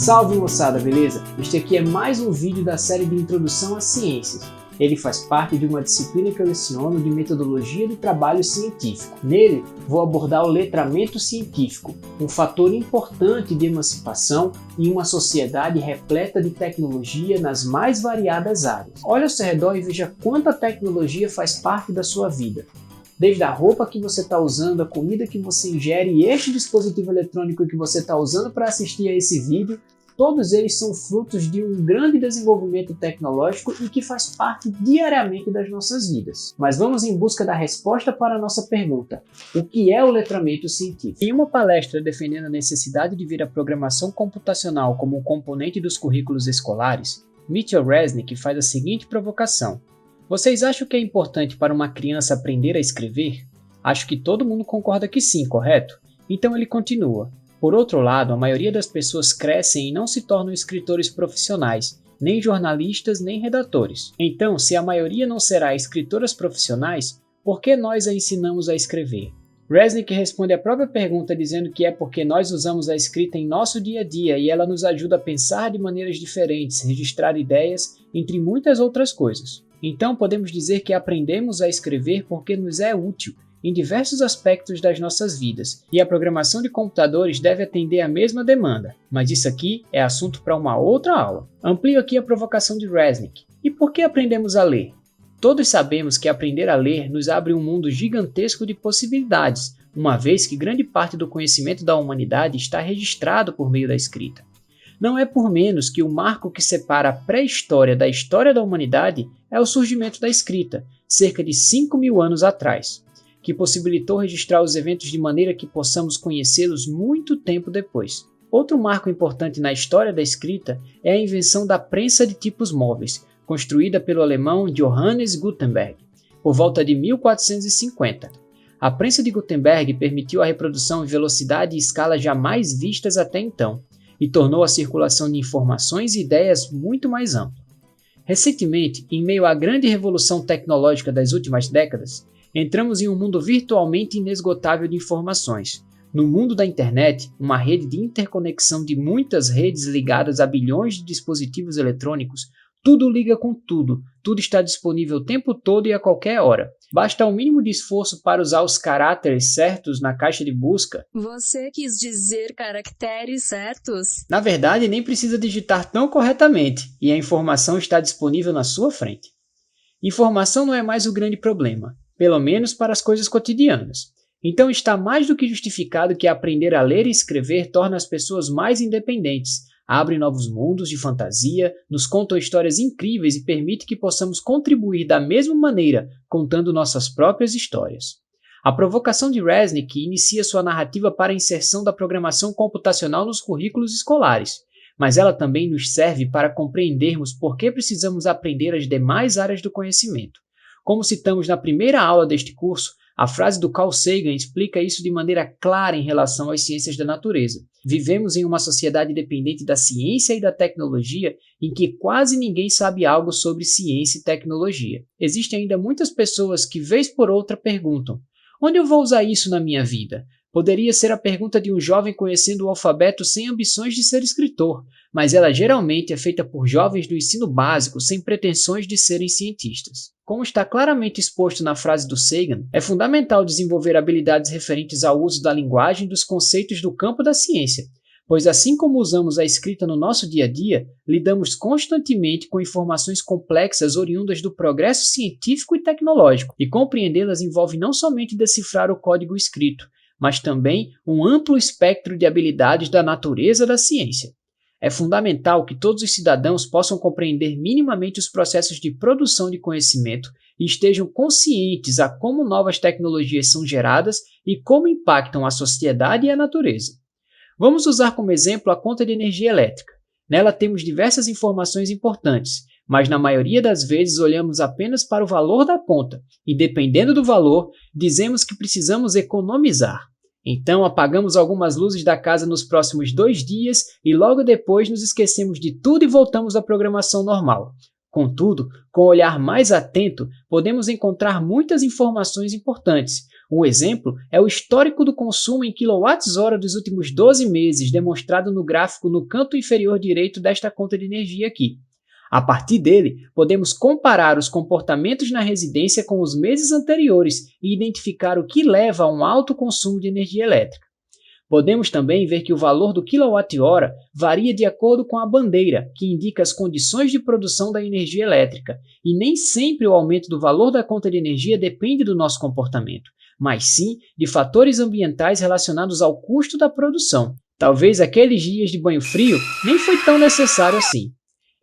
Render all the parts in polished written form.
Salve moçada, beleza? Este aqui é mais um vídeo da série de Introdução às Ciências. Ele faz parte de uma disciplina que eu leciono de Metodologia do Trabalho Científico. Nele, vou abordar o letramento científico, um fator importante de emancipação em uma sociedade repleta de tecnologia nas mais variadas áreas. Olhe ao seu redor e veja quanta tecnologia faz parte da sua vida. Desde a roupa que você está usando, a comida que você ingere e este dispositivo eletrônico que você está usando para assistir a esse vídeo, todos eles são frutos de um grande desenvolvimento tecnológico e que faz parte diariamente das nossas vidas. Mas vamos em busca da resposta para a nossa pergunta: o que é o letramento científico? Em uma palestra defendendo a necessidade de ver a programação computacional como um componente dos currículos escolares, Mitchell Resnick faz a seguinte provocação: vocês acham que é importante para uma criança aprender a escrever? Acho que todo mundo concorda que sim, correto? Então ele continua: por outro lado, a maioria das pessoas crescem e não se tornam escritores profissionais, nem jornalistas, nem redatores. Então, se a maioria não será escritoras profissionais, por que nós a ensinamos a escrever? Resnick responde a própria pergunta dizendo que é porque nós usamos a escrita em nosso dia a dia e ela nos ajuda a pensar de maneiras diferentes, registrar ideias, entre muitas outras coisas. Então podemos dizer que aprendemos a escrever porque nos é útil em diversos aspectos das nossas vidas, e a programação de computadores deve atender à mesma demanda, mas isso aqui é assunto para uma outra aula. Amplio aqui a provocação de Resnick. E por que aprendemos a ler? Todos sabemos que aprender a ler nos abre um mundo gigantesco de possibilidades, uma vez que grande parte do conhecimento da humanidade está registrado por meio da escrita. Não é por menos que o marco que separa a pré-história da história da humanidade é o surgimento da escrita, cerca de 5.000 anos atrás, que possibilitou registrar os eventos de maneira que possamos conhecê-los muito tempo depois. Outro marco importante na história da escrita é a invenção da prensa de tipos móveis, construída pelo alemão Johannes Gutenberg, por volta de 1450. A prensa de Gutenberg permitiu a reprodução em velocidade e escala jamais vistas até então, e tornou a circulação de informações e ideias muito mais ampla. Recentemente, em meio à grande revolução tecnológica das últimas décadas, entramos em um mundo virtualmente inesgotável de informações. No mundo da internet, uma rede de interconexão de muitas redes ligadas a bilhões de dispositivos eletrônicos, tudo liga com tudo, tudo está disponível o tempo todo e a qualquer hora. Basta o mínimo de esforço para usar os caracteres certos na caixa de busca. Você quis dizer caracteres certos? Na verdade, nem precisa digitar tão corretamente, e a informação está disponível na sua frente. Informação não é mais o grande problema, pelo menos para as coisas cotidianas. Então está mais do que justificado que aprender a ler e escrever torna as pessoas mais independentes, abre novos mundos de fantasia, nos contam histórias incríveis e permite que possamos contribuir da mesma maneira, contando nossas próprias histórias. A provocação de Resnick inicia sua narrativa para a inserção da programação computacional nos currículos escolares, mas ela também nos serve para compreendermos por que precisamos aprender as demais áreas do conhecimento. Como citamos na primeira aula deste curso, a frase do Carl Sagan explica isso de maneira clara em relação às ciências da natureza. Vivemos em uma sociedade dependente da ciência e da tecnologia em que quase ninguém sabe algo sobre ciência e tecnologia. Existem ainda muitas pessoas que, vez por outra, perguntam: onde eu vou usar isso na minha vida? Poderia ser a pergunta de um jovem conhecendo o alfabeto sem ambições de ser escritor, mas ela geralmente é feita por jovens do ensino básico sem pretensões de serem cientistas. Como está claramente exposto na frase do Sagan, é fundamental desenvolver habilidades referentes ao uso da linguagem e dos conceitos do campo da ciência, pois assim como usamos a escrita no nosso dia a dia, lidamos constantemente com informações complexas oriundas do progresso científico e tecnológico, e compreendê-las envolve não somente decifrar o código escrito, mas também um amplo espectro de habilidades da natureza da ciência. É fundamental que todos os cidadãos possam compreender minimamente os processos de produção de conhecimento e estejam conscientes a como novas tecnologias são geradas e como impactam a sociedade e a natureza. Vamos usar como exemplo a conta de energia elétrica. Nela temos diversas informações importantes, mas na maioria das vezes olhamos apenas para o valor da conta e, dependendo do valor, dizemos que precisamos economizar. Então apagamos algumas luzes da casa nos próximos 2 dias e logo depois nos esquecemos de tudo e voltamos à programação normal. Contudo, com um olhar mais atento, podemos encontrar muitas informações importantes, Um exemplo é o histórico do consumo em kWh dos últimos 12 meses, demonstrado no gráfico no canto inferior direito desta conta de energia aqui. A partir dele, podemos comparar os comportamentos na residência com os meses anteriores e identificar o que leva a um alto consumo de energia elétrica. Podemos também ver que o valor do quilowatt-hora varia de acordo com a bandeira, que indica as condições de produção da energia elétrica, e nem sempre o aumento do valor da conta de energia depende do nosso comportamento, mas sim de fatores ambientais relacionados ao custo da produção. Talvez aqueles dias de banho frio nem foi tão necessário assim.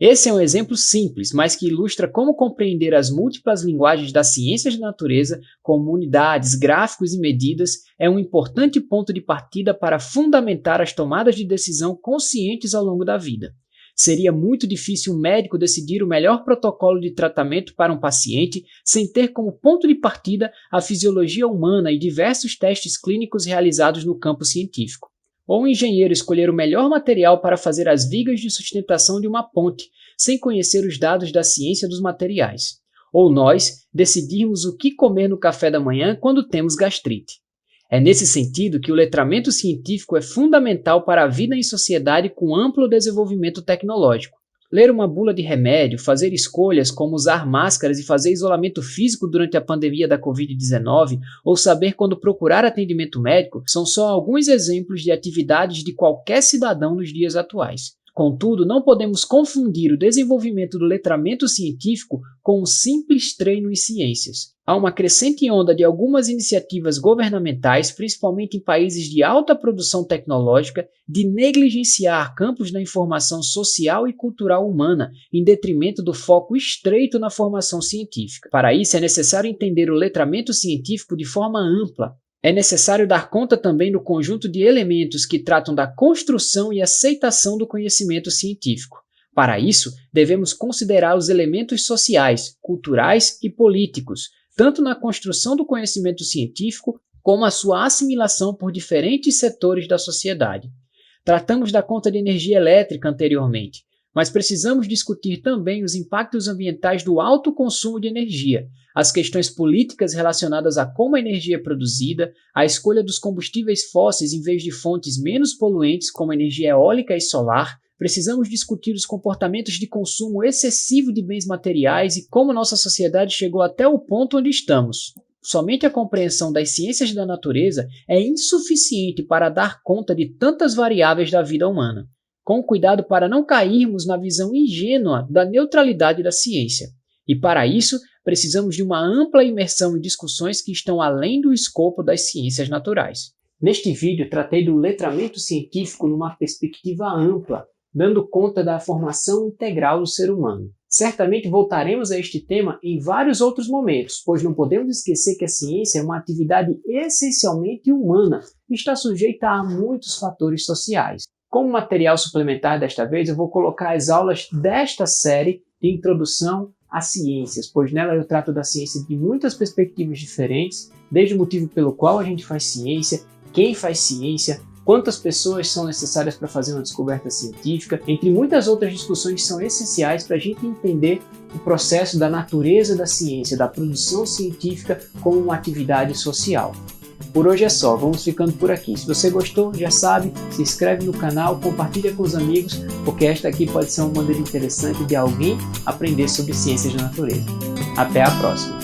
Esse é um exemplo simples, mas que ilustra como compreender as múltiplas linguagens das ciências da natureza, como unidades, gráficos e medidas, é um importante ponto de partida para fundamentar as tomadas de decisão conscientes ao longo da vida. Seria muito difícil um médico decidir o melhor protocolo de tratamento para um paciente sem ter como ponto de partida a fisiologia humana e diversos testes clínicos realizados no campo científico. Ou um engenheiro escolher o melhor material para fazer as vigas de sustentação de uma ponte, sem conhecer os dados da ciência dos materiais. Ou nós decidirmos o que comer no café da manhã quando temos gastrite. É nesse sentido que o letramento científico é fundamental para a vida em sociedade com amplo desenvolvimento tecnológico. Ler uma bula de remédio, fazer escolhas como usar máscaras e fazer isolamento físico durante a pandemia da Covid-19 ou saber quando procurar atendimento médico são só alguns exemplos de atividades de qualquer cidadão nos dias atuais. Contudo, não podemos confundir o desenvolvimento do letramento científico com um simples treino em ciências. Há uma crescente onda de algumas iniciativas governamentais, principalmente em países de alta produção tecnológica, de negligenciar campos da informação social e cultural humana, em detrimento do foco estreito na formação científica. Para isso, é necessário entender o letramento científico de forma ampla. É necessário dar conta também do conjunto de elementos que tratam da construção e aceitação do conhecimento científico. Para isso, devemos considerar os elementos sociais, culturais e políticos, tanto na construção do conhecimento científico como a sua assimilação por diferentes setores da sociedade. Tratamos da conta de energia elétrica anteriormente, mas precisamos discutir também os impactos ambientais do alto consumo de energia, as questões políticas relacionadas a como a energia é produzida, a escolha dos combustíveis fósseis em vez de fontes menos poluentes como a energia eólica e solar. Precisamos discutir os comportamentos de consumo excessivo de bens materiais e como nossa sociedade chegou até o ponto onde estamos. Somente a compreensão das ciências da natureza é insuficiente para dar conta de tantas variáveis da vida humana, com cuidado para não cairmos na visão ingênua da neutralidade da ciência. E para isso, precisamos de uma ampla imersão em discussões que estão além do escopo das ciências naturais. Neste vídeo, tratei do letramento científico numa perspectiva ampla, dando conta da formação integral do ser humano. Certamente voltaremos a este tema em vários outros momentos, pois não podemos esquecer que a ciência é uma atividade essencialmente humana e está sujeita a muitos fatores sociais. Como material suplementar desta vez, eu vou colocar as aulas desta série de Introdução às Ciências, pois nela eu trato da ciência de muitas perspectivas diferentes, desde o motivo pelo qual a gente faz ciência, quem faz ciência, quantas pessoas são necessárias para fazer uma descoberta científica, entre muitas outras discussões que são essenciais para a gente entender o processo da natureza da ciência, da produção científica como uma atividade social. Por hoje é só, vamos ficando por aqui. Se você gostou, já sabe, se inscreve no canal, compartilha com os amigos, porque esta aqui pode ser uma maneira interessante de alguém aprender sobre ciências da natureza. Até a próxima!